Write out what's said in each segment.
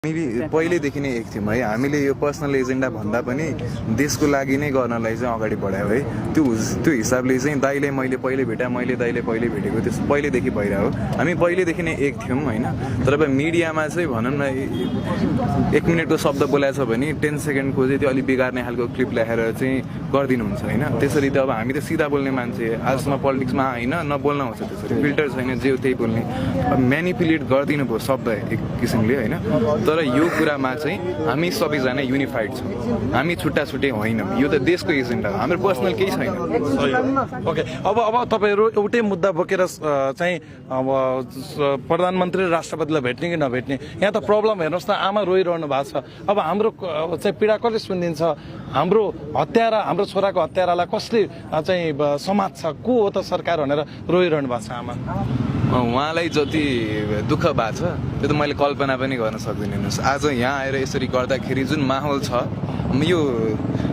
हामीले पहिलेदेखि नै एक थियौँ है। हामीले यो पर्सनल एजेन्डा भन्दा पनि देशको लागि नै गर्नलाई चाहिँ अगाडि बढायो है। त्यो हिसाबले चाहिँ दाइले मैले पहिले भेटा, मैले दाइले पहिले भेटेको त्यो पहिलेदेखि भइरहेको। हामी पहिलेदेखि नै एक थियौँ होइन। तर अब मिडियामा चाहिँ भनौँ न 1 मिनटको शब्द बोलाएछ भने 10 सेकेन्डको चाहिँ त्यो अलिक बिगार्ने खालको क्लिप ल्याएर चाहिँ गरिदिनुहुन्छ होइन। त्यसरी त अब हामी त सिधा बोल्ने मान्छे, आजसम्म पोलिटिक्समा होइन नबोल्न हुन्छ, त्यसरी फिल्टर छैन, जे त्यही बोल्ने। म्यानिपुलेट गरिदिनु भयो शब्द एक किसिमले होइन। तर यो कुरामा चाहिँ हामी सबैजना युनिफाइड छौँ, हामी छुट्टा छुट्टै होइनौँ। यो त देशको एजेन्डा हो, हाम्रो पर्सनल केही छैन। ओके, अब तपाईँहरू एउटै मुद्दा बोकेर चाहिँ अब प्रधानमन्त्री र राष्ट्रपतिलाई भेट्ने कि नभेट्ने, यहाँ त प्रब्लम हेर्नुहोस् न, आमा रोइरहनु भएको छ। अब हाम्रो चाहिँ पीडा कसले सुनिदिन्छ? हाम्रो हत्यारा, हाम्रो छोराको हत्यारालाई कसले चाहिँ समाज छ, को हो त सरकार भनेर रोइरहनु भएको छ आमा? उहाँलाई जति दुःख भएको छ त्यो त मैले कल्पना पनि गर्न सक्दिनँ। हेर्नुहोस्, आज यहाँ आएर यसरी गर्दाखेरि जुन माहौल छ यो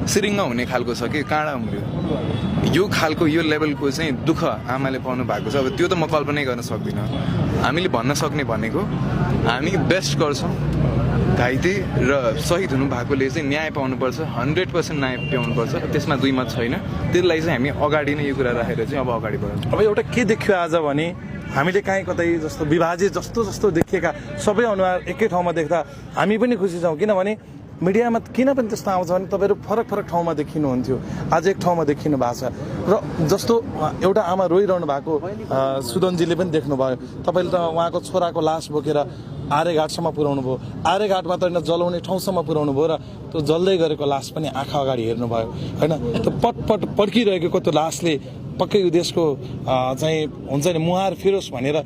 सिरिङ्ग हुने खालको छ कि काँडा उम्रियो, यो खालको यो लेभलको चाहिँ दुःख आमाले पाउनु भएको छ। अब त्यो त म कल्पनै गर्न सक्दिनँ। हामीले भन्न सक्ने भनेको हामी बेस्ट गर्छौँ, घाइते र शहीद हुनु भएकोले चाहिँ न्याय पाउनुपर्छ, 100% न्याय पाउनुपर्छ, त्यसमा दुई मत छैन। त्यसलाई चाहिँ हामी अगाडि नै यो कुरा राखेर चाहिँ अब अगाडि बढाउँछौँ। अब एउटा के देखियो आज भने हामीले काहीँ कतै जस्तो विभाजित जस्तो देखिएका सबै अनुहार एकै ठाउँमा देख्दा हामी पनि खुसी छौँ। किनभने मिडियामा किन पनि त्यस्तो आउँछ भने तपाईँहरू फरक ठाउँमा देखिनुहुन्थ्यो, आज एक ठाउँमा देखिनु भएको छ। र जस्तो एउटा आमा रोइरहनु भएको सुदनजीले पनि देख्नुभयो, तपाईँले त उहाँको छोराको लास बोकेर आर्यघाटसम्म पुर्याउनु भयो, आर्यघाटमा त होइन जलाउने ठाउँसम्म पुर्याउनु भयो, र त्यो जल्दै गरेको लास पनि आँखा अगाडि हेर्नुभयो होइन। त्यो पटपट पड्किरहेको त्यो लासले पक्कै यो देशको चाहिँ हुन्छ नि मुहार फेरोस् भनेर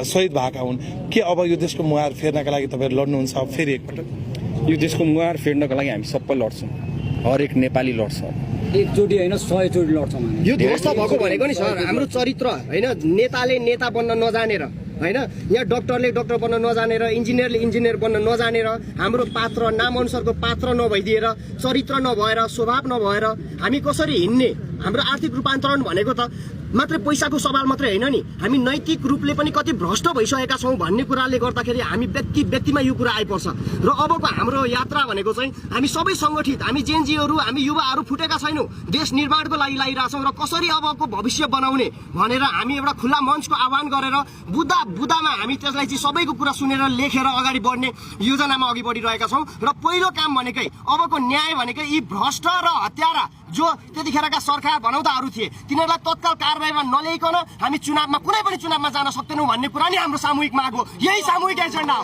शहीद भएका हुन्। के अब यो देशको मुहार फेर्नका लागि तपाईँहरू लड्नुहुन्छ? अब फेरि एकपटक यो देशको मुहार फेर्नका लागि हामी सबै लड्छौँ, हरेक नेपाली लड्छ। एकचोटि होइन 100 चोटि लड्छौँ। यो ध्वस्त भएको भनेको नि सर हाम्रो चरित्र होइन। नेताले नेता बन्न नजानेर होइन, यहाँ डक्टरले डक्टर बन्न नजानेर, इन्जिनियरले इन्जिनियर बन्न नजानेर, हाम्रो पात्र नाम अनुसारको पात्र नभइदिएर, चरित्र नभएर, स्वभाव नभएर हामी कसरी हिँड्ने? हाम्रो आर्थिक रूपान्तरण भनेको त मात्रै पैसाको सवाल मात्रै होइन नि, हामी नैतिक रूपले पनि कति भ्रष्ट भइसकेका छौँ भन्ने कुराले गर्दाखेरि हामी व्यक्तिमा यो कुरा आइपर्छ। र अबको हाम्रो यात्रा भनेको चाहिँ हामी सबै सङ्गठित, हामी जेनजीहरू, हामी युवाहरू फुटेका छैनौँ, देश निर्माणको लागि लागिरहेछौँ। र कसरी अबको भविष्य बनाउने भनेर हामी एउटा खुल्ला मञ्चको आह्वान गरेर बुदामा हामी त्यसलाई चाहिँ सबैको कुरा सुनेर लेखेर अगाडि बढ्ने योजनामा अघि बढिरहेका छौँ। र पहिलो काम भनेकै अबको न्याय भनेकै यी भ्रष्ट र हत्यारा जो त्यतिखेरका सरकार भनौताहरू थिए तिनीहरूलाई तत्काल कारबाहीमा नल्याइकन हामी चुनावमा कुनै पनि चुनावमा जान सक्दैनौँ भन्ने कुरा नि हाम्रो सामूहिक माग हो। यही सामूहिक एजेन्डा हो।